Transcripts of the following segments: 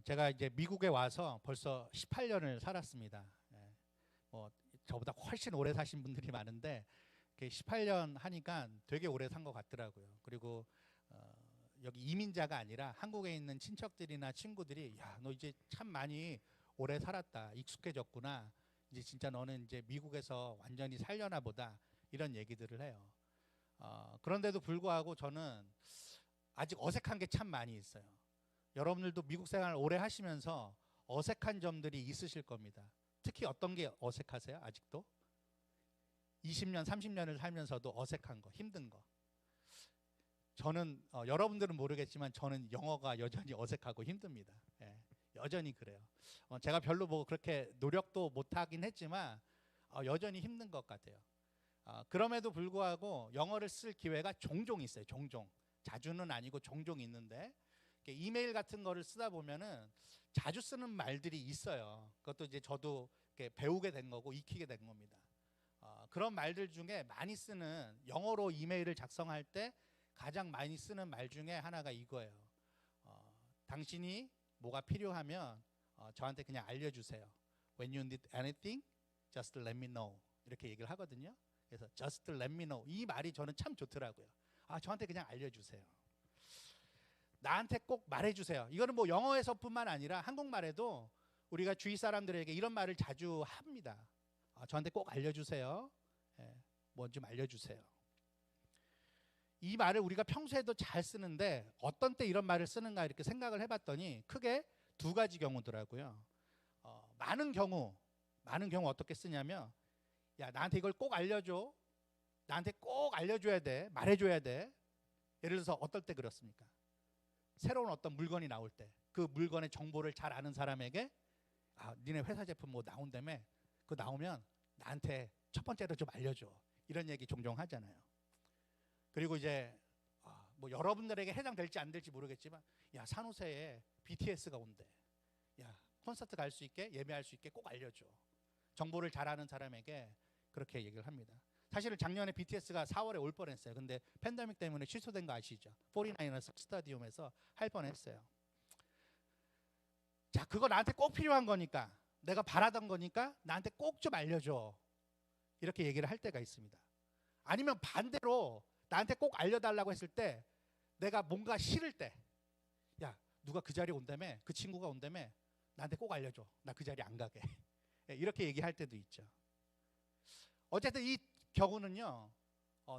제가 이제 미국에 와서 벌써 18년을 살았습니다. 예, 뭐 저보다 훨씬 오래 사신 분들이 많은데 18년 하니까 되게 오래 산 것 같더라고요. 그리고 여기 이민자가 아니라 한국에 있는 친척들이나 친구들이 야, 너 이제 참 많이 오래 살았다, 익숙해졌구나, 이제 진짜 너는 이제 미국에서 완전히 살려나 보다, 이런 얘기들을 해요. 그런데도 불구하고 저는 아직 어색한 게 참 많이 있어요. 여러분들도 미국 생활 오래 하시면서 어색한 점들이 있으실 겁니다. 특히 어떤 게 어색하세요? 아직도? 20년, 30년을 살면서도 어색한 거, 힘든 거. 저는 여러분들은 모르겠지만 저는 영어가 여전히 어색하고 힘듭니다. 예, 여전히 그래요. 제가 별로 뭐 그렇게 노력도 못하긴 했지만 여전히 힘든 것 같아요. 그럼에도 불구하고 영어를 쓸 기회가 종종 있어요. 종종. 자주는 아니고 종종 있는데 이메일 같은 거를 쓰다 보면은 자주 쓰는 말들이 있어요. 그것도 이제 저도 배우게 된 거고 익히게 된 겁니다. 그런 말들 중에 많이 쓰는, 영어로 이메일을 작성할 때 가장 많이 쓰는 말 중에 하나가 이거예요. 당신이 뭐가 필요하면 저한테 그냥 알려주세요. When you need anything, just let me know. 이렇게 얘기를 하거든요. 그래서 just let me know, 이 말이 저는 참 좋더라고요. 저한테 그냥 알려주세요. 나한테 꼭 말해주세요. 이거는 뭐 영어에서뿐만 아니라 한국말에도 우리가 주위 사람들에게 이런 말을 자주 합니다. 저한테 꼭 알려주세요. 뭐 좀 알려주세요. 이 말을 우리가 평소에도 잘 쓰는데 어떤 때 이런 말을 쓰는가 이렇게 생각을 해봤더니 크게 두 가지 경우더라고요. 많은 경우 어떻게 쓰냐면, 야, 나한테 이걸 꼭 알려줘. 나한테 꼭 알려줘야 돼. 말해줘야 돼. 예를 들어서 어떨 때 그렇습니까? 새로운 어떤 물건이 나올 때 그 물건의 정보를 잘 아는 사람에게 니네 회사 제품 뭐 나온다며, 그거 나오면 나한테 첫 번째로 좀 알려줘, 이런 얘기 종종 하잖아요. 그리고 이제 뭐 여러분들에게 해당될지 안 될지 모르겠지만, 야, 산호세에 BTS가 온대. 야, 콘서트 갈 수 있게, 예매할 수 있게 꼭 알려줘. 정보를 잘 아는 사람에게 그렇게 얘기를 합니다. 사실은 작년에 BTS가 4월에 올 뻔했어요. 근데 팬데믹 때문에 취소된 거 아시죠? 49ers 스타디움에서 할 뻔했어요. 자, 그거 나한테 꼭 필요한 거니까, 내가 바라던 거니까 나한테 꼭 좀 알려줘, 이렇게 얘기를 할 때가 있습니다. 아니면 반대로 나한테 꼭 알려달라고 했을 때, 내가 뭔가 싫을 때, 야, 누가 그 자리에 온다며, 그 친구가 온다며, 나한테 꼭 알려줘, 나 그 자리에 안 가게. 이렇게 얘기할 때도 있죠. 어쨌든 이 경우는요,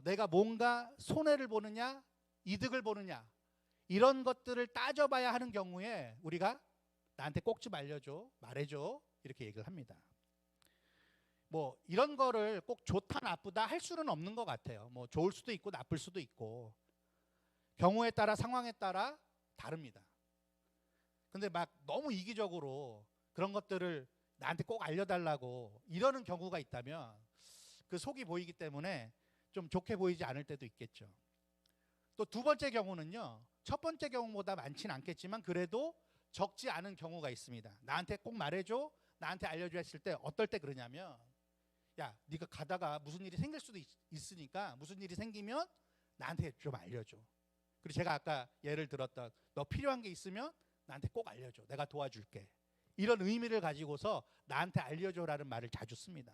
내가 뭔가 손해를 보느냐 이득을 보느냐 이런 것들을 따져봐야 하는 경우에 우리가 나한테 꼭 좀 알려줘, 말해줘, 이렇게 얘기를 합니다. 뭐 이런 거를 꼭 좋다 나쁘다 할 수는 없는 것 같아요. 뭐 좋을 수도 있고 나쁠 수도 있고, 경우에 따라 상황에 따라 다릅니다. 근데 막 너무 이기적으로 그런 것들을 나한테 꼭 알려달라고 이러는 경우가 있다면 그 속이 보이기 때문에 좀 좋게 보이지 않을 때도 있겠죠. 또 두 번째 경우는요, 첫 번째 경우보다 많지는 않겠지만 그래도 적지 않은 경우가 있습니다. 나한테 꼭 말해줘, 나한테 알려줘 했을 때 어떨 때 그러냐면, 야, 네가 가다가 무슨 일이 생길 수도 있으니까 무슨 일이 생기면 나한테 좀 알려줘. 그리고 제가 아까 예를 들었던 너 필요한 게 있으면 나한테 꼭 알려줘, 내가 도와줄게, 이런 의미를 가지고서 나한테 알려줘라는 말을 자주 씁니다.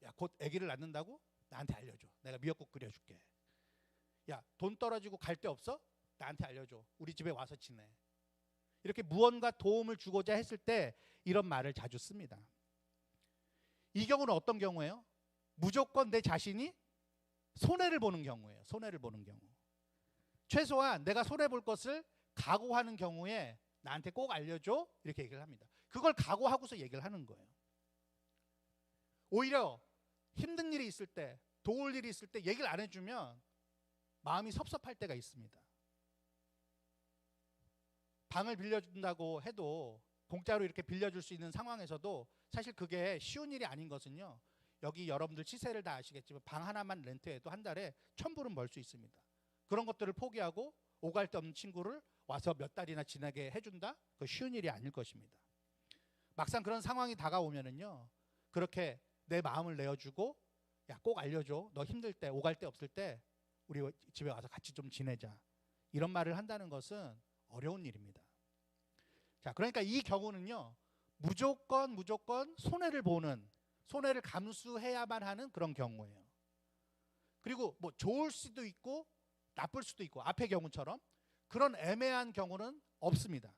야, 곧 아기를 낳는다고? 나한테 알려줘, 내가 미역국 끓여줄게. 야, 돈 떨어지고 갈 데 없어? 나한테 알려줘, 우리 집에 와서 지내. 이렇게 무언가 도움을 주고자 했을 때 이런 말을 자주 씁니다. 이 경우는 어떤 경우예요? 무조건 내 자신이 손해를 보는 경우예요. 손해를 보는 경우. 최소한 내가 손해볼 것을 각오하는 경우에 나한테 꼭 알려줘, 이렇게 얘기를 합니다. 그걸 각오하고서 얘기를 하는 거예요. 오히려 힘든 일이 있을 때, 도울 일이 있을 때 얘기를 안 해주면 마음이 섭섭할 때가 있습니다. 방을 빌려준다고 해도 공짜로 이렇게 빌려줄 수 있는 상황에서도 사실 그게 쉬운 일이 아닌 것은요, 여기 여러분들 시세를 다 아시겠지만 방 하나만 렌트해도 한 달에 1,000불은 벌 수 있습니다. 그런 것들을 포기하고 오갈 데 없는 친구를 와서 몇 달이나 지내게 해준다? 그거 쉬운 일이 아닐 것입니다. 막상 그런 상황이 다가오면은요, 그렇게 내 마음을 내어주고, 야, 꼭 알려줘, 너 힘들 때, 오갈 데 없을 때 우리 집에 와서 같이 좀 지내자, 이런 말을 한다는 것은 어려운 일입니다. 자, 그러니까 이 경우는요, 무조건 손해를 감수해야만 하는 그런 경우예요. 그리고 뭐 좋을 수도 있고 나쁠 수도 있고 앞의 경우처럼 그런 애매한 경우는 없습니다.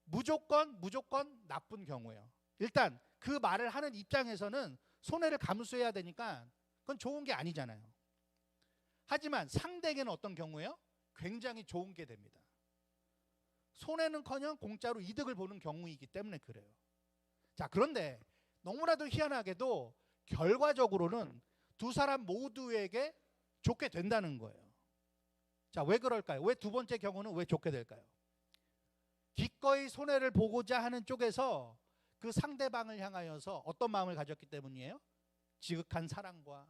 무조건 나쁜 경우예요. 일단 그 말을 하는 입장에서는 손해를 감수해야 되니까 그건 좋은 게 아니잖아요. 하지만 상대에게는 어떤 경우예요? 굉장히 좋은 게 됩니다. 손해는커녕 공짜로 이득을 보는 경우이기 때문에 그래요. 자, 그런데 너무나도 희한하게도 결과적으로는 두 사람 모두에게 좋게 된다는 거예요. 자, 왜 그럴까요? 왜 두 번째 경우는 왜 좋게 될까요? 기꺼이 손해를 보고자 하는 쪽에서 그 상대방을 향하여서 어떤 마음을 가졌기 때문이에요? 지극한 사랑과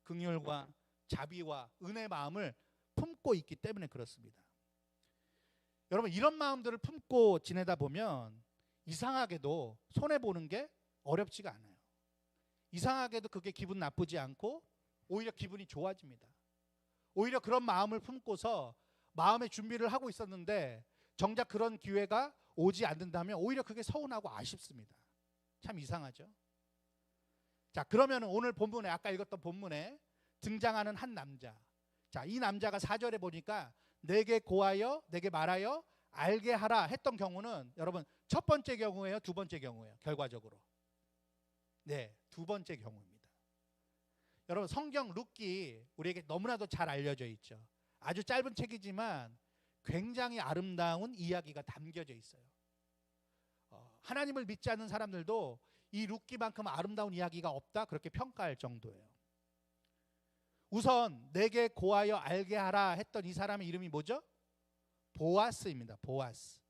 긍휼과 자비와 은혜 마음을 품고 있기 때문에 그렇습니다. 여러분, 이런 마음들을 품고 지내다 보면 이상하게도 손해보는 게 어렵지가 않아요. 이상하게도 그게 기분 나쁘지 않고 오히려 기분이 좋아집니다. 오히려 그런 마음을 품고서 마음의 준비를 하고 있었는데 정작 그런 기회가 오지 않는다면 오히려 그게 서운하고 아쉽습니다. 참 이상하죠. 자, 그러면 오늘 본문에, 아까 읽었던 본문에 등장하는 한 남자, 자, 이 남자가 4절에 보니까 내게 고하여 내게 말하여 알게 하라 했던 경우는 여러분 첫 번째 경우예요, 두 번째 경우예요? 결과적으로 네, 두 번째 경우입니다. 여러분, 성경 룻기 우리에게 너무나도 잘 알려져 있죠. 아주 짧은 책이지만 굉장히 아름다운 이야기가 담겨져 있어요. 하나님을 믿지 않는 사람들도 이 룻기만큼 아름다운 이야기가 없다, 그렇게 평가할 정도예요. 우선 내게 고하여 알게 하라 했던 이 사람의 이름이 뭐죠? 보아스입니다. 보아스.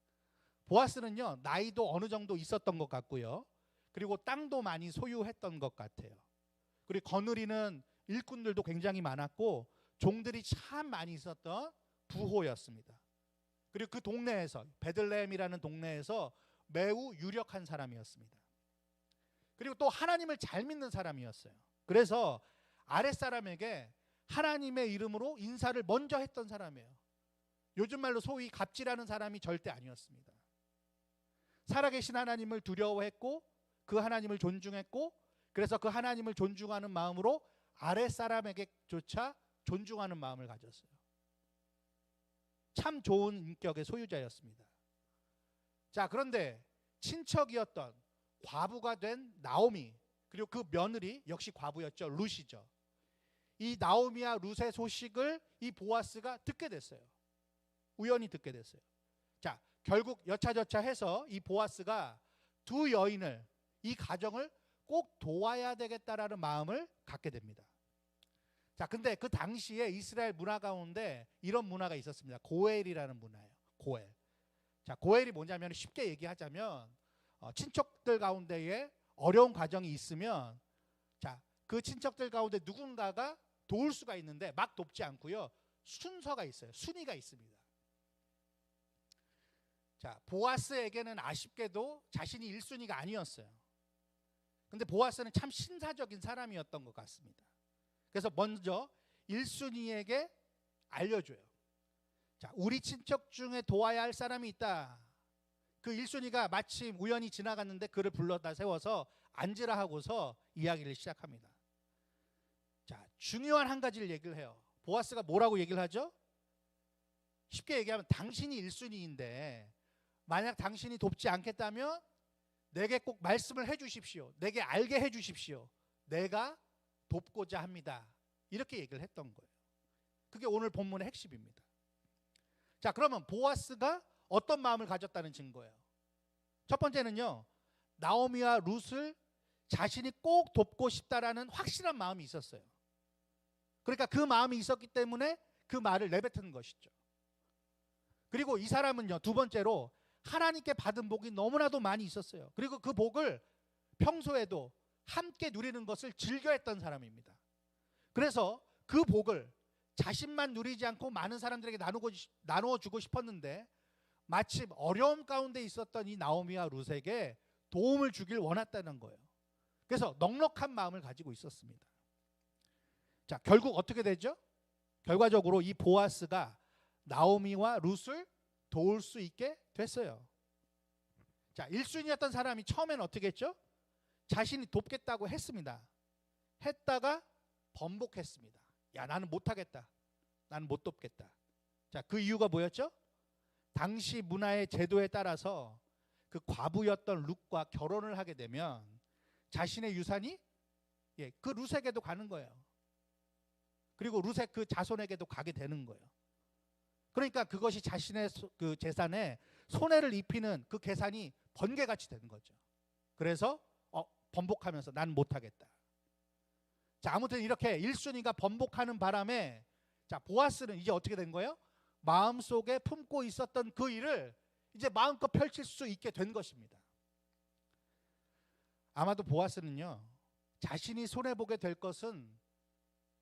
보아스는요, 나이도 어느 정도 있었던 것 같고요, 그리고 땅도 많이 소유했던 것 같아요. 그리고 거느리는 일꾼들도 굉장히 많았고 종들이 참 많이 있었던 부호였습니다. 그리고 그 동네에서, 베들레헴이라는 동네에서 매우 유력한 사람이었습니다. 그리고 또 하나님을 잘 믿는 사람이었어요. 그래서 아랫사람에게 하나님의 이름으로 인사를 먼저 했던 사람이에요. 요즘 말로 소위 갑질하는 사람이 절대 아니었습니다. 살아계신 하나님을 두려워했고 그 하나님을 존중했고, 그래서 그 하나님을 존중하는 마음으로 아랫사람에게조차 존중하는 마음을 가졌어요. 참 좋은 인격의 소유자였습니다. 자, 그런데 친척이었던 과부가 된 나오미, 그리고 그 며느리 역시 과부였죠. 룻이죠. 이 나오미와 룻의 소식을 이 보아스가 듣게 됐어요. 우연히 듣게 됐어요. 자, 결국 여차저차 해서 이 보아스가 두 여인을, 이 가정을 꼭 도와야 되겠다라는 마음을 갖게 됩니다. 자, 근데 그 당시에 이스라엘 문화 가운데 이런 문화가 있었습니다. 고엘이라는 문화예요. 고엘. 자, 고엘이 뭐냐면 쉽게 얘기하자면 친척들 가운데에 어려운 가정이 있으면, 자, 그 친척들 가운데 누군가가 도울 수가 있는데 막 돕지 않고요, 순서가 있어요. 순위가 있습니다. 자, 보아스에게는 아쉽게도 자신이 1순위가 아니었어요. 근데 보아스는 참 신사적인 사람이었던 것 같습니다. 그래서 먼저 1순위에게 알려줘요. 자, 우리 친척 중에 도와야 할 사람이 있다. 그 1순위가 마침 우연히 지나갔는데 그를 불러다 세워서 앉으라 하고서 이야기를 시작합니다. 자, 중요한 한 가지를 얘기를 해요. 보아스가 뭐라고 얘기를 하죠? 쉽게 얘기하면 당신이 1순위인데 만약 당신이 돕지 않겠다면 내게 꼭 말씀을 해주십시오. 내게 알게 해주십시오. 내가 돕고자 합니다. 이렇게 얘기를 했던 거예요. 그게 오늘 본문의 핵심입니다. 자, 그러면 보아스가 어떤 마음을 가졌다는 증거예요? 첫 번째는요, 나오미와 룻을 자신이 꼭 돕고 싶다라는 확실한 마음이 있었어요. 그러니까 그 마음이 있었기 때문에 그 말을 내뱉은 것이죠. 그리고 이 사람은요, 두 번째로 하나님께 받은 복이 너무나도 많이 있었어요. 그리고 그 복을 평소에도 함께 누리는 것을 즐겨했던 사람입니다. 그래서 그 복을 자신만 누리지 않고 많은 사람들에게 나누어 주고 싶었는데 마침 어려움 가운데 있었던 이 나오미와 룻에게 도움을 주길 원했다는 거예요. 그래서 넉넉한 마음을 가지고 있었습니다. 자, 결국 어떻게 되죠? 결과적으로 이 보아스가 나오미와 룻을 도울 수 있게 됐어요. 자, 1순위였던 사람이 처음에는 어떻게 했죠? 자신이 돕겠다고 했습니다. 했다가 번복했습니다. 야, 나는 못하겠다. 나는 못 돕겠다. 자, 그 이유가 뭐였죠? 당시 문화의 제도에 따라서 그 과부였던 룻과 결혼을 하게 되면 자신의 유산이 그 룻에게도 가는 거예요. 그리고 룻의 그 자손에게도 가게 되는 거예요. 그러니까 그것이 자신의 그 재산에 손해를 입히는 그 계산이 번개같이 되는 거죠. 그래서 번복하면서 난 못하겠다. 자, 아무튼 이렇게 1순위가 번복하는 바람에 자, 보아스는 이제 어떻게 된 거예요? 마음속에 품고 있었던 그 일을 이제 마음껏 펼칠 수 있게 된 것입니다. 아마도 보아스는요, 자신이 손해보게 될 것은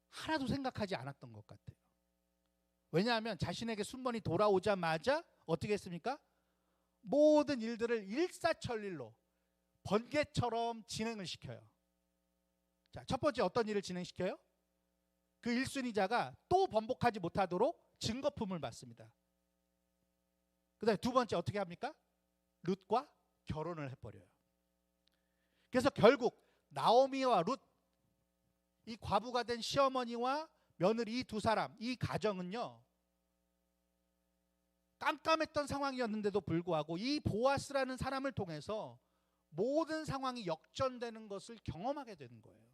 하나도 생각하지 않았던 것 같아요. 왜냐하면 자신에게 순번이 돌아오자마자 어떻게 했습니까? 모든 일들을 일사천리로 번개처럼 진행을 시켜요. 자, 첫 번째 어떤 일을 진행시켜요? 그 1순위자가 또 번복하지 못하도록 증거품을 받습니다. 그 다음에 두 번째 어떻게 합니까? 룻과 결혼을 해버려요. 그래서 결국 나오미와 룻, 이 과부가 된 시어머니와 며느리 이 두 사람, 이 가정은요, 깜깜했던 상황이었는데도 불구하고 이 보아스라는 사람을 통해서 모든 상황이 역전되는 것을 경험하게 되는 거예요.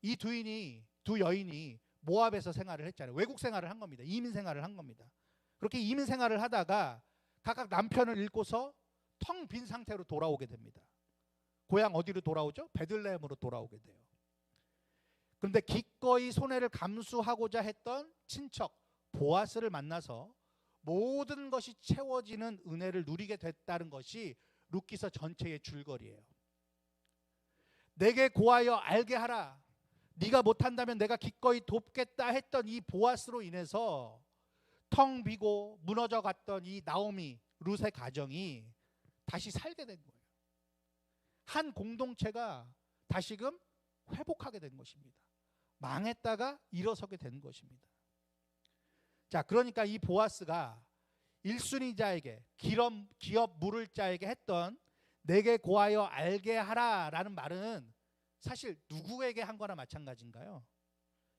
이 두 여인이 모압에서 생활을 했잖아요. 외국 생활을 한 겁니다. 이민 생활을 한 겁니다. 그렇게 이민 생활을 하다가 각각 남편을 잃고서 텅 빈 상태로 돌아오게 됩니다. 고향 어디로 돌아오죠? 베들레헴으로 돌아오게 돼요. 그런데 기꺼이 손해를 감수하고자 했던 친척 보아스를 만나서 모든 것이 채워지는 은혜를 누리게 됐다는 것이 룻기서 전체의 줄거리예요. 내게 고하여 알게 하라. 네가 못한다면 내가 기꺼이 돕겠다 했던 이 보아스로 인해서 텅 비고 무너져 갔던 이 나오미, 룻의 가정이 다시 살게 된 거예요. 한 공동체가 다시금 회복하게 된 것입니다. 망했다가 일어서게 된 것입니다. 자, 그러니까 이 보아스가 1순위자에게 기업 물을 자에게 했던 내게 고하여 알게 하라라는 말은 사실 누구에게 한 거나 마찬가지인가요?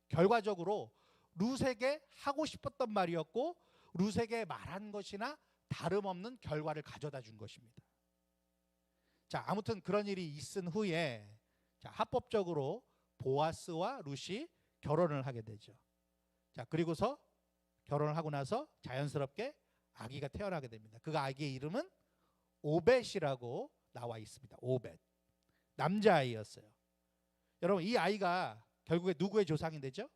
결과적으로 룻에게 하고 싶었던 말이었고 룻에게 말한 것이나 다름없는 결과를 가져다 준 것입니다. 자, 아무튼 그런 일이 있은 후에 자, 합법적으로 보아스와 룻이 결혼을 하게 되죠. 자, 그리고서 결혼을 하고 나서 자연스럽게 아기가 태어나게 됩니다. 그 아기의 이름은 오벳이라고 나와 있습니다. 오벳. 남자아이였어요. 여러분, 이 아이가 결국에 누구의 조상이 되죠?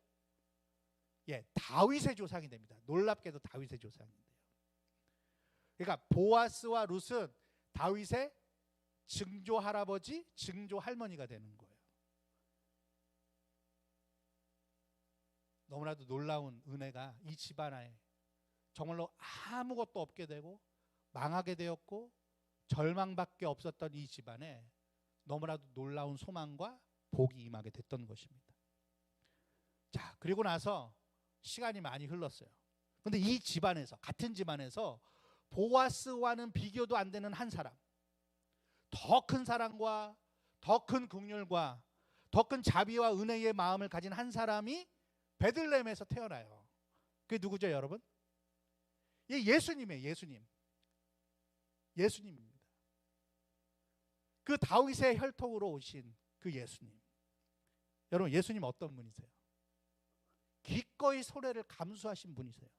다윗의 조상이 됩니다. 놀랍게도 다윗의 조상이 돼요. 그러니까 보아스와 룻은 다윗의 증조 할아버지, 증조 할머니가 되는 거예요. 너무나도 놀라운 은혜가 이 집안에 정말로 아무것도 없게 되고 망하게 되었고 절망밖에 없었던 이 집안에 너무나도 놀라운 소망과 복이 임하게 됐던 것입니다. 자, 그리고 나서 시간이 많이 흘렀어요. 그런데 이 집안에서, 같은 집안에서 보아스와는 비교도 안 되는 한 사람, 더 큰 사랑과 더 큰 긍휼과 더 큰 자비와 은혜의 마음을 가진 한 사람이 베들레헴에서 태어나요. 그게 누구죠, 여러분? 예수님이에요. 예수님입니다. 그 다윗의 혈통으로 오신 그 예수님. 여러분, 예수님 어떤 분이세요? 기꺼이 손해를 감수하신 분이세요.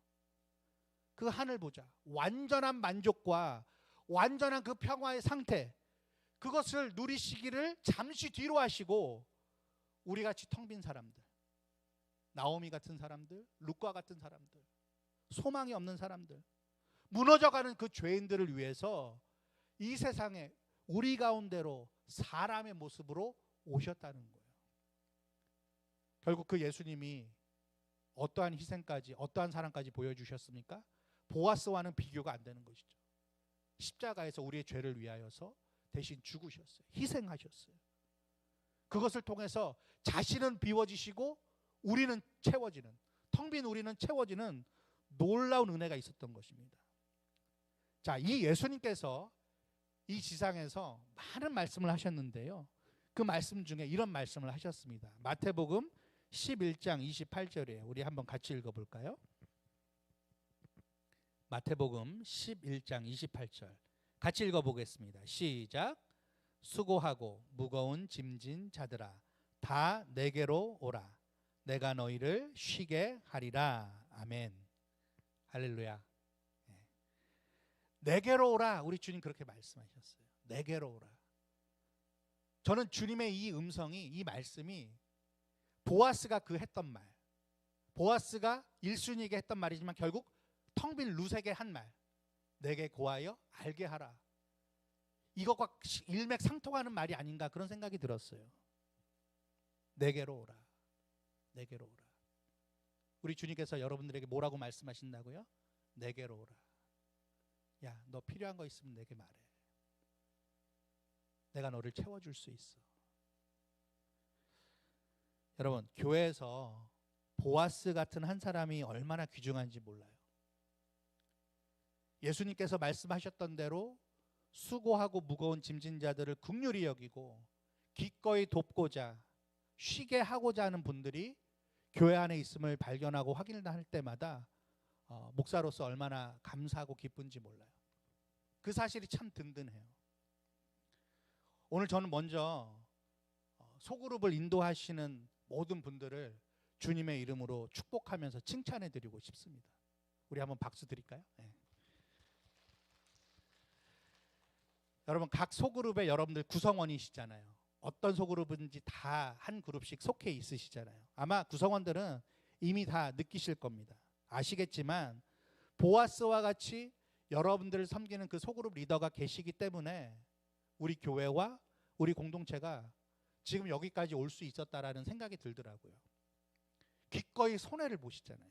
그 하늘 보자, 완전한 만족과 완전한 그 평화의 상태, 그것을 누리시기를 잠시 뒤로 하시고 우리같이 텅 빈 사람들, 나오미 같은 사람들, 룻과 같은 사람들, 소망이 없는 사람들, 무너져가는 그 죄인들을 위해서 이 세상에 우리 가운데로 사람의 모습으로 오셨다는 거예요. 결국 그 예수님이 어떠한 희생까지, 어떠한 사랑까지 보여주셨습니까? 보아스와는 비교가 안 되는 것이죠. 십자가에서 우리의 죄를 위하여서 대신 죽으셨어요. 희생하셨어요. 그것을 통해서 자신은 비워지시고 우리는 채워지는, 텅 빈 우리는 채워지는 놀라운 은혜가 있었던 것입니다. 자, 이 예수님께서 이 지상에서 많은 말씀을 하셨는데요. 그 말씀 중에 이런 말씀을 하셨습니다. 마태복음 11장 28절이에요. 우리 한번 같이 읽어볼까요? 마태복음 11장 28절 같이 읽어보겠습니다. 시작. 수고하고 무거운 짐진 자들아 다 내게로 오라. 내가 너희를 쉬게 하리라. 아멘. 할렐루야. 내게로 오라. 우리 주님 그렇게 말씀하셨어요. 내게로 오라. 저는 주님의 이 음성이, 이 말씀이 보아스가 그 했던 말, 보아스가 1순위에게 했던 말이지만 결국 텅 빈 룻에게 한 말, 내게 고하여 알게 하라. 이것과 일맥상통하는 말이 아닌가 그런 생각이 들었어요. 내게로 오라. 내게로 오라. 우리 주님께서 여러분들에게 뭐라고 말씀하신다고요? 내게로 오라. 야, 너 필요한 거 있으면 내게 말해. 내가 너를 채워줄 수 있어. 여러분, 교회에서 보아스 같은 한 사람이 얼마나 귀중한지 몰라요. 예수님께서 말씀하셨던 대로 수고하고 무거운 짐진 자들을 긍휼히 여기고 기꺼이 돕고자 쉬게 하고자 하는 분들이 교회 안에 있음을 발견하고 확인할 때마다 목사로서 얼마나 감사하고 기쁜지 몰라요. 그 사실이 참 든든해요. 오늘 저는 먼저 소그룹을 인도하시는 모든 분들을 주님의 이름으로 축복하면서 칭찬해 드리고 싶습니다. 우리 한번 박수 드릴까요? 네. 여러분, 각 소그룹에 여러분들 구성원이시잖아요. 어떤 소그룹인지 다 한 그룹씩 속해 있으시잖아요. 아마 구성원들은 이미 다 느끼실 겁니다. 아시겠지만 보아스와 같이 여러분들을 섬기는 그 소그룹 리더가 계시기 때문에 우리 교회와 우리 공동체가 지금 여기까지 올 수 있었다라는 생각이 들더라고요. 기꺼이 손해를 보시잖아요.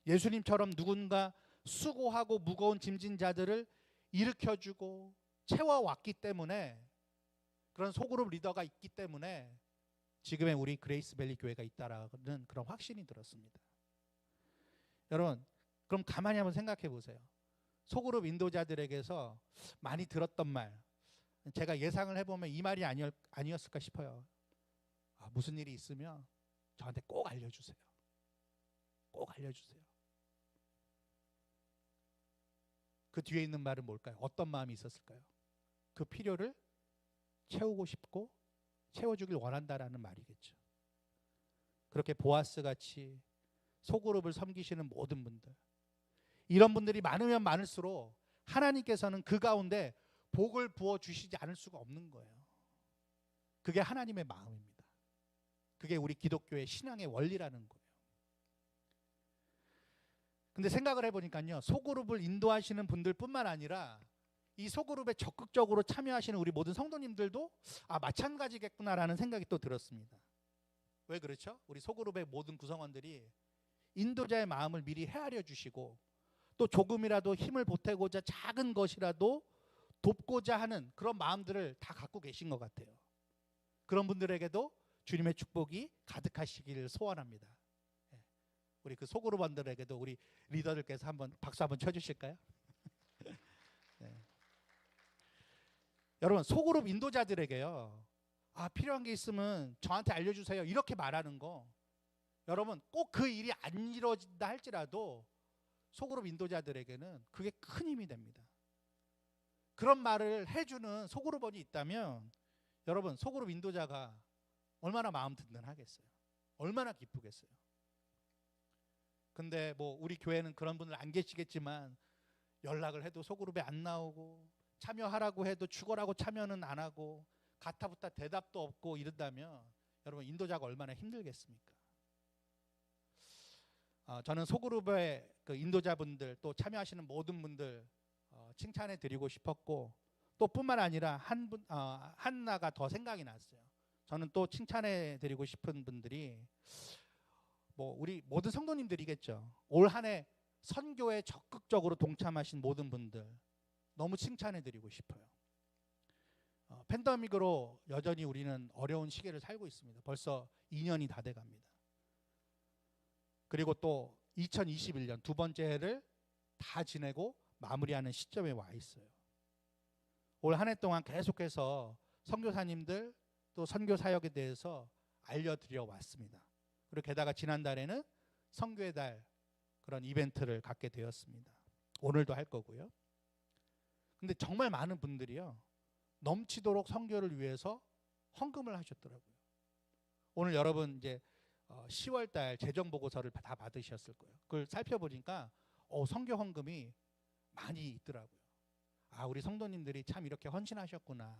예수님처럼 누군가 수고하고 무거운 짐진 자들을 일으켜주고 채워왔기 때문에, 그런 소그룹 리더가 있기 때문에 지금의 우리 그레이스밸리 교회가 있다라는 그런 확신이 들었습니다. 여러분, 그럼 가만히 한번 생각해 보세요. 소그룹 인도자들에게서 많이 들었던 말, 제가 예상을 해보면 이 말이 아니었을까 싶어요. 무슨 일이 있으면 저한테 꼭 알려주세요. 꼭 알려주세요. 그 뒤에 있는 말은 뭘까요? 어떤 마음이 있었을까요? 그 필요를 채우고 싶고 채워주길 원한다라는 말이겠죠. 그렇게 보아스같이 소그룹을 섬기시는 모든 분들, 이런 분들이 많으면 많을수록 하나님께서는 그 가운데 복을 부어주시지 않을 수가 없는 거예요. 그게 하나님의 마음입니다. 그게 우리 기독교의 신앙의 원리라는 거예요. 근데 생각을 해보니까요, 소그룹을 인도하시는 분들뿐만 아니라 이 소그룹에 적극적으로 참여하시는 우리 모든 성도님들도 마찬가지겠구나라는 생각이 또 들었습니다. 왜 그렇죠? 우리 소그룹의 모든 구성원들이 인도자의 마음을 미리 헤아려 주시고 또 조금이라도 힘을 보태고자 작은 것이라도 돕고자 하는 그런 마음들을 다 갖고 계신 것 같아요. 그런 분들에게도 주님의 축복이 가득하시기를 소원합니다. 우리 그 소그룹원들에게도 우리 리더들께서 한번 박수 한번 쳐주실까요? 네. 여러분, 소그룹 인도자들에게요, 필요한 게 있으면 저한테 알려주세요, 이렇게 말하는 거, 여러분 꼭 그 일이 안 이루어진다 할지라도 소그룹 인도자들에게는 그게 큰 힘이 됩니다. 그런 말을 해주는 소그룹원이 있다면 여러분, 소그룹 인도자가 얼마나 마음 든든하겠어요. 얼마나 기쁘겠어요. 근데 우리 교회는 그런 분들 안 계시겠지만 연락을 해도 소그룹에 안 나오고 참여하라고 해도 죽어라고 참여는 안 하고 가타부타 대답도 없고 이런다면 여러분, 인도자가 얼마나 힘들겠습니까? 저는 소그룹의 그 인도자분들 또 참여하시는 모든 분들 칭찬해 드리고 싶었고, 또 뿐만 아니라 하나가 더 생각이 났어요. 저는 또 칭찬해 드리고 싶은 분들이 우리 모든 성도님들이겠죠. 올 한 해 선교에 적극적으로 동참하신 모든 분들 너무 칭찬해 드리고 싶어요. 팬데믹으로 여전히 우리는 어려운 시기를 살고 있습니다. 벌써 2년이 다 돼갑니다. 그리고 또 2021년 두 번째 해를 다 지내고 마무리하는 시점에 와 있어요. 올 한 해 동안 계속해서 선교사님들 또 선교 사역에 대해서 알려드려 왔습니다. 그리고 게다가 지난달에는 선교의 달 그런 이벤트를 갖게 되었습니다. 오늘도 할 거고요. 근데 정말 많은 분들이요, 넘치도록 선교를 위해서 헌금을 하셨더라고요. 오늘 여러분 이제 10월 달 재정 보고서를 다 받으셨을 거예요. 그걸 살펴보니까 선교 헌금이 많이 있더라고요. 아, 우리 성도님들이 참 이렇게 헌신하셨구나.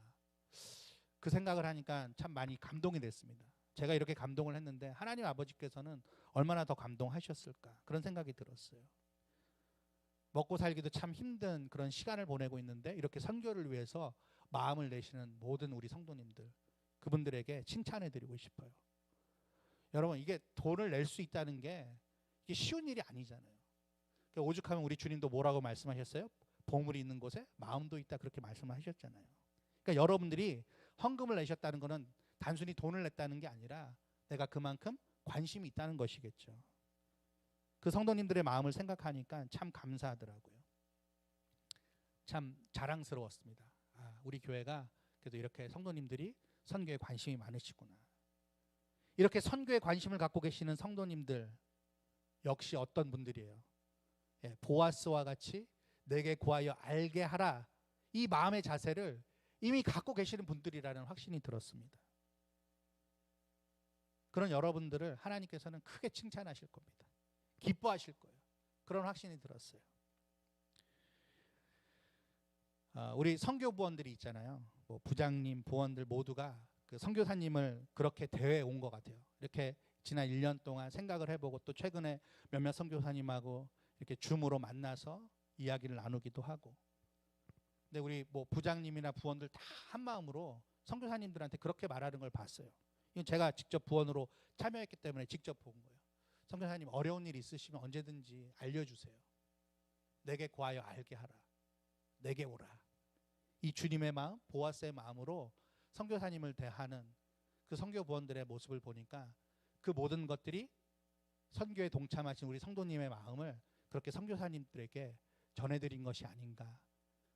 그 생각을 하니까 참 많이 감동이 됐습니다. 제가 이렇게 감동을 했는데 하나님 아버지께서는 얼마나 더 감동하셨을까, 그런 생각이 들었어요. 먹고 살기도 참 힘든 그런 시간을 보내고 있는데 이렇게 선교를 위해서 마음을 내시는 모든 우리 성도님들, 그분들에게 칭찬해 드리고 싶어요. 여러분, 이게 돈을 낼 수 있다는 게 이게 쉬운 일이 아니잖아요. 오죽하면 우리 주님도 뭐라고 말씀하셨어요? 보물이 있는 곳에 마음도 있다, 그렇게 말씀하셨잖아요. 그러니까 여러분들이 헌금을 내셨다는 것은 단순히 돈을 냈다는 게 아니라 내가 그만큼 관심이 있다는 것이겠죠. 그 성도님들의 마음을 생각하니까 참 감사하더라고요. 참 자랑스러웠습니다. 아, 우리 교회가 그래도 이렇게 성도님들이 선교에 관심이 많으시구나. 이렇게 선교에 관심을 갖고 계시는 성도님들 역시 어떤 분들이에요? 보아스와 같이 내게 구하여 알게 하라, 이 마음의 자세를 이미 갖고 계시는 분들이라는 확신이 들었습니다. 그런 여러분들을 하나님께서는 크게 칭찬하실 겁니다. 기뻐하실 거예요. 그런 확신이 들었어요. 우리 선교 부원들이 있잖아요. 뭐 부장님, 부원들 모두가 그 선교사님을 그렇게 대회에 온 것 같아요. 이렇게 지난 1년 동안 생각을 해보고 또 최근에 몇몇 선교사님하고 이렇게 줌으로 만나서 이야기를 나누기도 하고. 근데 우리 뭐 부장님이나 부원들 다 한 마음으로 선교사님들한테 그렇게 말하는 걸 봤어요. 이건 제가 직접 부원으로 참여했기 때문에 직접 본 거예요. 선교사님, 어려운 일 있으시면 언제든지 알려주세요. 내게 구하여 알게 하라. 내게 오라. 이 주님의 마음, 보아스의 마음으로 선교사님을 대하는 그 선교 부원들의 모습을 보니까 그 모든 것들이 선교에 동참하신 우리 성도님의 마음을 그렇게 선교사님들에게 전해드린 것이 아닌가,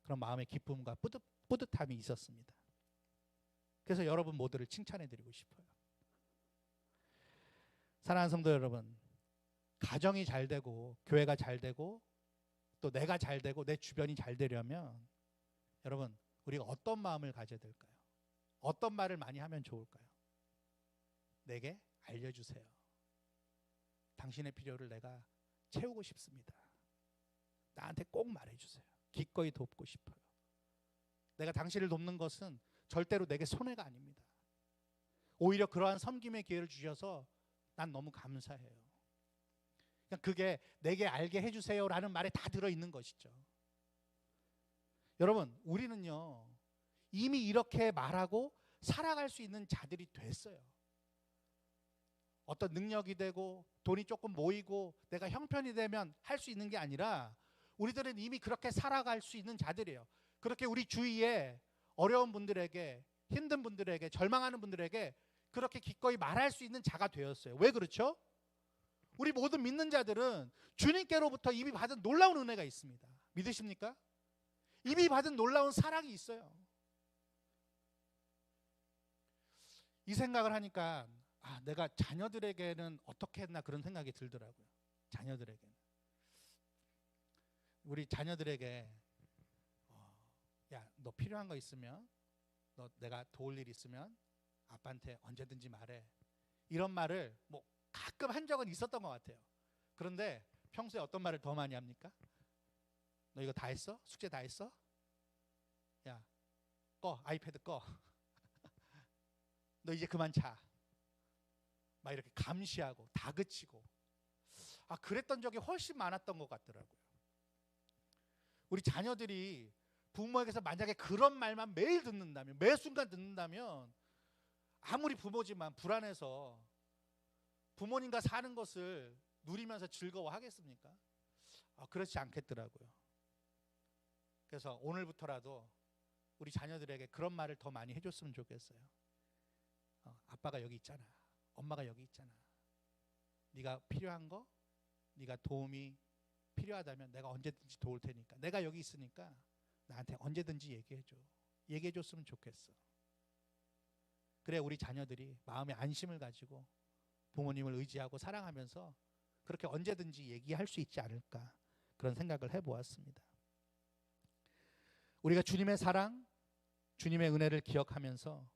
그런 마음의 기쁨과 뿌듯함이 있었습니다. 그래서 여러분 모두를 칭찬해드리고 싶어요. 사랑하는 성도 여러분, 가정이 잘 되고 교회가 잘 되고 또 내가 잘 되고 내 주변이 잘 되려면 여러분, 우리가 어떤 마음을 가져야 될까요? 어떤 말을 많이 하면 좋을까요? 내게 알려주세요. 당신의 필요를 내가 채우고 싶습니다. 나한테 꼭 말해주세요. 기꺼이 돕고 싶어요. 내가 당신을 돕는 것은 절대로 내게 손해가 아닙니다. 오히려 그러한 섬김의 기회를 주셔서 난 너무 감사해요. 그냥 그게 내게 알게 해주세요라는 말에 다 들어있는 것이죠. 여러분, 우리는요 이미 이렇게 말하고 살아갈 수 있는 자들이 됐어요. 어떤 능력이 되고 돈이 조금 모이고 내가 형편이 되면 할 수 있는 게 아니라 우리들은 이미 그렇게 살아갈 수 있는 자들이에요. 그렇게 우리 주위에 어려운 분들에게, 힘든 분들에게, 절망하는 분들에게 그렇게 기꺼이 말할 수 있는 자가 되었어요. 왜 그렇죠? 우리 모든 믿는 자들은 주님께로부터 이미 받은 놀라운 은혜가 있습니다. 믿으십니까? 이미 받은 놀라운 사랑이 있어요. 이 생각을 하니까 내가 자녀들에게는 어떻게 했나, 그런 생각이 들더라고요. 자녀들에게는. 우리 자녀들에게 야, 너 필요한 거 있으면, 너 내가 도울 일 있으면 아빠한테 언제든지 말해. 이런 말을 뭐 가끔 한 적은 있었던 것 같아요. 그런데 평소에 어떤 말을 더 많이 합니까? 너 이거 다 했어? 숙제 다 했어? 야, 아이패드 꺼. 너 이제 그만 자. 막 이렇게 감시하고 다그치고. 그랬던 적이 훨씬 많았던 것 같더라고요. 우리 자녀들이 부모에게서 만약에 그런 말만 매일 듣는다면, 매 순간 듣는다면 아무리 부모지만 불안해서 부모님과 사는 것을 누리면서 즐거워하겠습니까? 그렇지 않겠더라고요. 그래서 오늘부터라도 우리 자녀들에게 그런 말을 더 많이 해줬으면 좋겠어요. 아빠가 여기 있잖아. 엄마가 여기 있잖아. 네가 필요한 거, 네가 도움이 필요하다면 내가 언제든지 도울 테니까, 내가 여기 있으니까 나한테 언제든지 얘기해줘. 얘기해 줬으면 좋겠어. 그래 우리 자녀들이 마음의 안심을 가지고 부모님을 의지하고 사랑하면서 그렇게 언제든지 얘기할 수 있지 않을까, 그런 생각을 해보았습니다. 우리가 주님의 사랑, 주님의 은혜를 기억하면서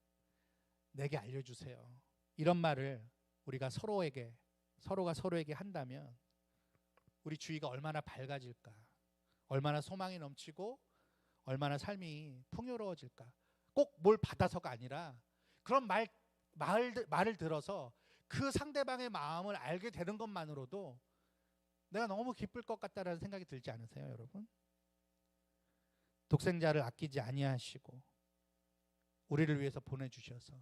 내게 알려주세요, 이런 말을 우리가 서로가 서로에게 한다면 우리 주위가 얼마나 밝아질까, 얼마나 소망이 넘치고 얼마나 삶이 풍요로워질까. 꼭 뭘 받아서가 아니라 그런 말을 들어서 그 상대방의 마음을 알게 되는 것만으로도 내가 너무 기쁠 것 같다라는 생각이 들지 않으세요, 여러분? 독생자를 아끼지 아니하시고 우리를 위해서 보내주셔서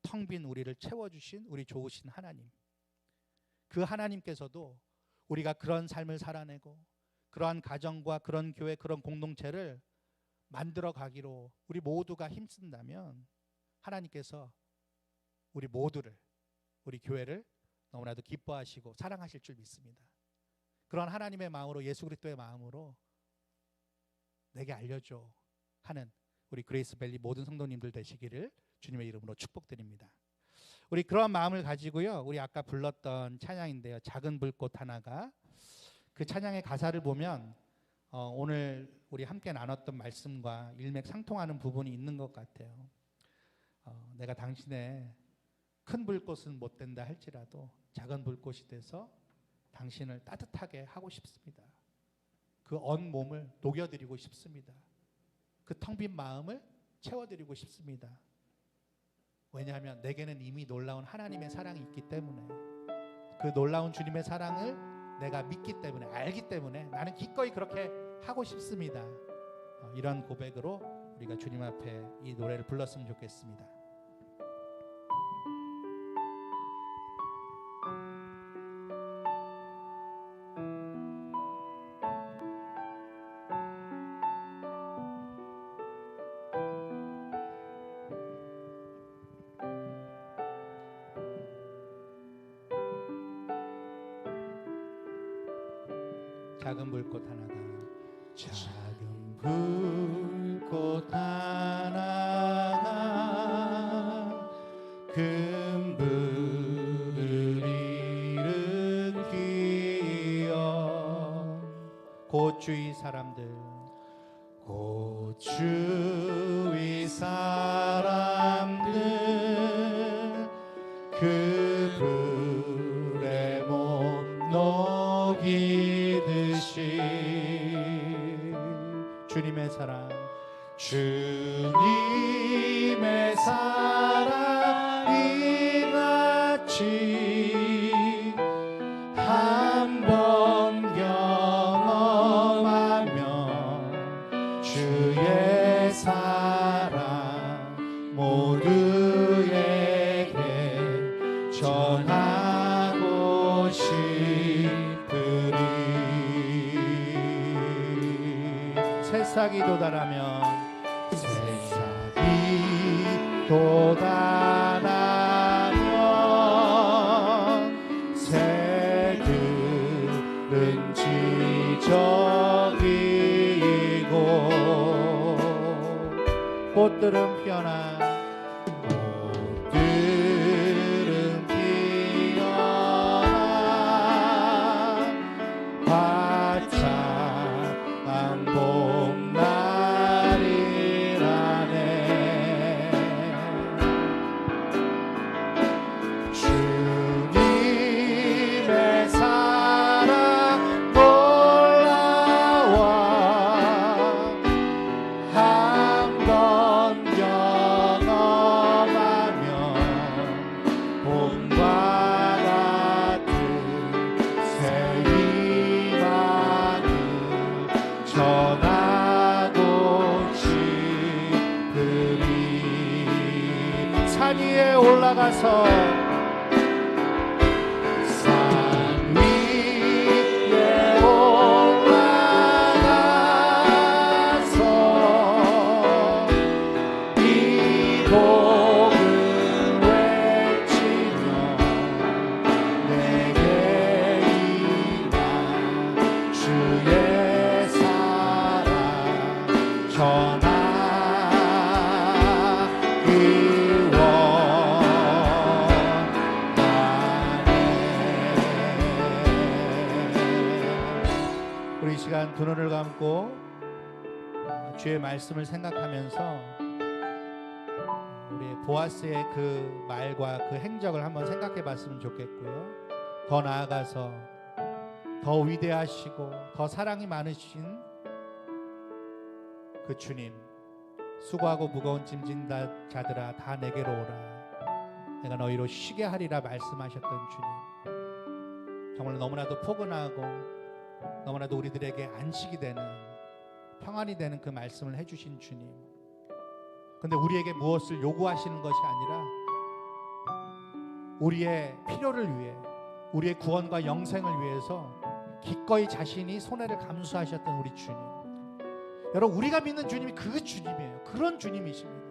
텅 빈 우리를 채워주신 우리 좋으신 하나님, 그 하나님께서도 우리가 그런 삶을 살아내고 그러한 가정과 그런 교회, 그런 공동체를 만들어 가기로 우리 모두가 힘쓴다면 하나님께서 우리 모두를, 우리 교회를 너무나도 기뻐하시고 사랑하실 줄 믿습니다. 그런 하나님의 마음으로, 예수 그리스도의 마음으로 내게 알려줘 하는 우리 그레이스밸리 모든 성도님들 되시기를 주님의 이름으로 축복드립니다. 우리 그런 마음을 가지고요, 우리 아까 불렀던 찬양인데요, 작은 불꽃 하나가, 그 찬양의 가사를 보면 오늘 우리 함께 나눴던 말씀과 일맥상통하는 부분이 있는 것 같아요. 내가 당신의 큰 불꽃은 못 된다 할지라도 작은 불꽃이 돼서 당신을 따뜻하게 하고 싶습니다. 그 언 몸을 녹여드리고 싶습니다. 그 텅 빈 마음을 채워드리고 싶습니다. 왜냐하면 내게는 이미 놀라운 하나님의 사랑이 있기 때문에, 그 놀라운 주님의 사랑을 내가 믿기 때문에, 알기 때문에 나는 기꺼이 그렇게 하고 싶습니다. 이런 고백으로 우리가 주님 앞에 이 노래를 불렀으면 좋겠습니다. 작은 불꽃 하나가, 작은 불꽃 하나가 큰 불을 일으키어, 곧 주위 사람들, 곧 주위 사람들 그 불에 못 녹이듯이 주님의 사랑, 주님의 사랑이 같이 한 번 경험하면 주의 사랑 모두에게 전하고 싶으리. 새싹이 돋아나면, 새싹이 돋아나면 새들은 지저귀고 꽃들은 피어나, 꽃들은 피어나 화창한 봄날이라네. 주님의 사랑 놀라워 한 번 경험하면 봄과 같은 새 희망을 전하고 싶으리. 산 위에 올라가서, 산 위에 올라가서 이 곡을 외치며 내게 임한 주의 사랑 전하 시간 두 눈을 감고 주의 말씀을 생각하면서 우리 보아스의 그 말과 그 행적을 한번 생각해 봤으면 좋겠고요. 더 나아가서 더 위대하시고 더 사랑이 많으신 그 주님, 수고하고 무거운 짐진 자들아 다 내게로 오라, 내가 너희로 쉬게 하리라 말씀하셨던 주님, 정말 너무나도 포근하고 너무나도 우리들에게 안식이 되는, 평안이 되는 그 말씀을 해주신 주님. 근데 우리에게 무엇을 요구하시는 것이 아니라 우리의 필요를 위해, 우리의 구원과 영생을 위해서 기꺼이 자신이 손해를 감수하셨던 우리 주님. 여러분, 우리가 믿는 주님이 그 주님이에요. 그런 주님이십니다.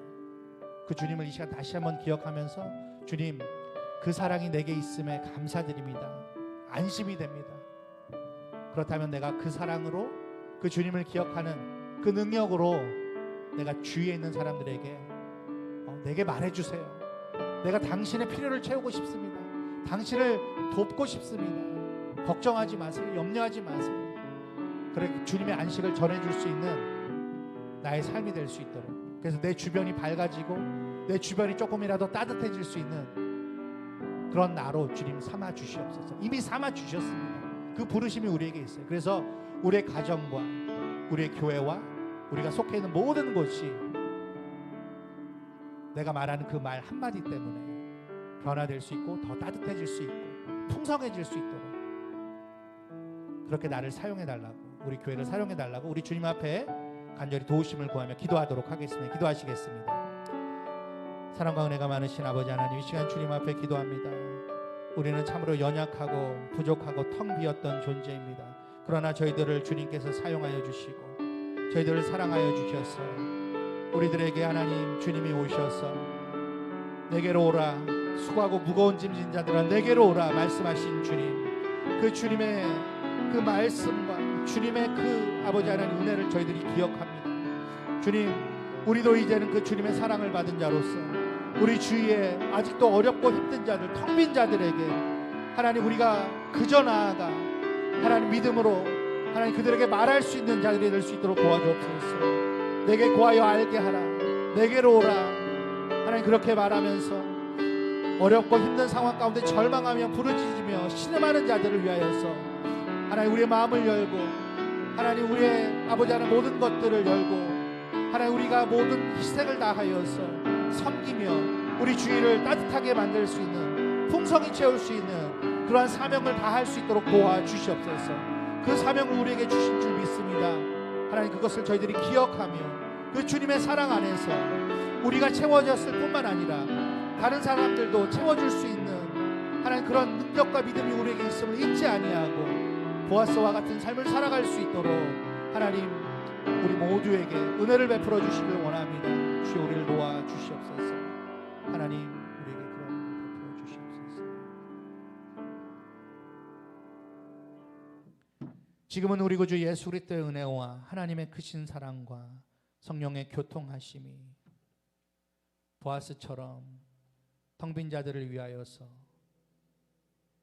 그 주님을 이 시간 다시 한번 기억하면서, 주님, 그 사랑이 내게 있음에 감사드립니다. 안심이 됩니다. 그렇다면 내가 그 사랑으로, 그 주님을 기억하는 그 능력으로 내가 주위에 있는 사람들에게 내게 말해주세요. 내가 당신의 필요를 채우고 싶습니다. 당신을 돕고 싶습니다. 걱정하지 마세요. 염려하지 마세요. 그렇게 주님의 안식을 전해줄 수 있는 나의 삶이 될 수 있도록, 그래서 내 주변이 밝아지고 내 주변이 조금이라도 따뜻해질 수 있는 그런 나로 주님 삼아 주시옵소서. 이미 삼아 주셨습니다. 그 부르심이 우리에게 있어요. 그래서 우리의 가정과 우리의 교회와 우리가 속해 있는 모든 곳이 내가 말하는 그 말 한마디 때문에 변화될 수 있고 더 따뜻해질 수 있고 풍성해질 수 있도록, 그렇게 나를 사용해달라고, 우리 교회를 사용해달라고 우리 주님 앞에 간절히 도우심을 구하며 기도하도록 하겠습니다. 기도하시겠습니다. 사랑과 은혜가 많으신 아버지 하나님, 이 시간 주님 앞에 기도합니다. 우리는 참으로 연약하고 부족하고 텅 비었던 존재입니다. 그러나 저희들을 주님께서 사용하여 주시고 저희들을 사랑하여 주셔서 우리들에게 하나님 주님이 오셔서 내게로 오라, 수고하고 무거운 짐진 자들아 내게로 오라 말씀하신 주님, 그 주님의 그 말씀과 주님의 그 아버지 하나님 은혜를 저희들이 기억합니다. 주님, 우리도 이제는 그 주님의 사랑을 받은 자로서 우리 주위에 아직도 어렵고 힘든 자들, 텅 빈 자들에게 하나님 우리가 그저 나아가 하나님 믿음으로 하나님 그들에게 말할 수 있는 자들이 될 수 있도록 도와주옵소서. 내게 구하여 알게 하라, 내게로 오라. 하나님 그렇게 말하면서 어렵고 힘든 상황 가운데 절망하며 부르짖으며 신음하는 자들을 위하여서 하나님 우리의 마음을 열고, 하나님 우리의 아버지 하나님 모든 것들을 열고, 하나님 우리가 모든 희생을 다하여서 섬기며 우리 주위를 따뜻하게 만들 수 있는, 풍성히 채울 수 있는 그러한 사명을 다할 수 있도록 도와주시옵소서. 그 사명을 우리에게 주신 줄 믿습니다. 하나님 그것을 저희들이 기억하며 그 주님의 사랑 안에서 우리가 채워졌을 뿐만 아니라 다른 사람들도 채워줄 수 있는 하나님 그런 능력과 믿음이 우리에게 있음을 잊지 아니하고 보아스와 같은 삶을 살아갈 수 있도록 하나님 우리 모두에게 은혜를 베풀어 주시길 원합니다. 주여 우리를 도와주시옵소서. 하나님 우리에게 그런 은혜를 베풀어 주시옵소서. 지금은 우리 구주 예수 그리스도의 은혜와 하나님의 크신 사랑과 성령의 교통하심이 보아스처럼 텅 빈 자들을 위하여서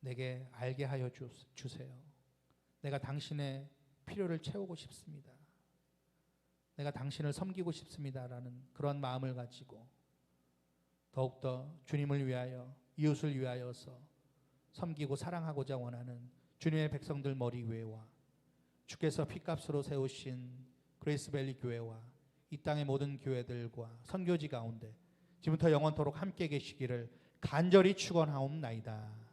내게 알게 하여 주세요. 내가 당신의 필요를 채우고 싶습니다. 내가 당신을 섬기고 싶습니다라는 그런 마음을 가지고 더욱더 주님을 위하여, 이웃을 위하여서 섬기고 사랑하고자 원하는 주님의 백성들 머리 위에와 주께서 핏값으로 세우신 그레이스밸리 교회와 이 땅의 모든 교회들과 선교지 가운데 지금부터 영원토록 함께 계시기를 간절히 축원하옵나이다.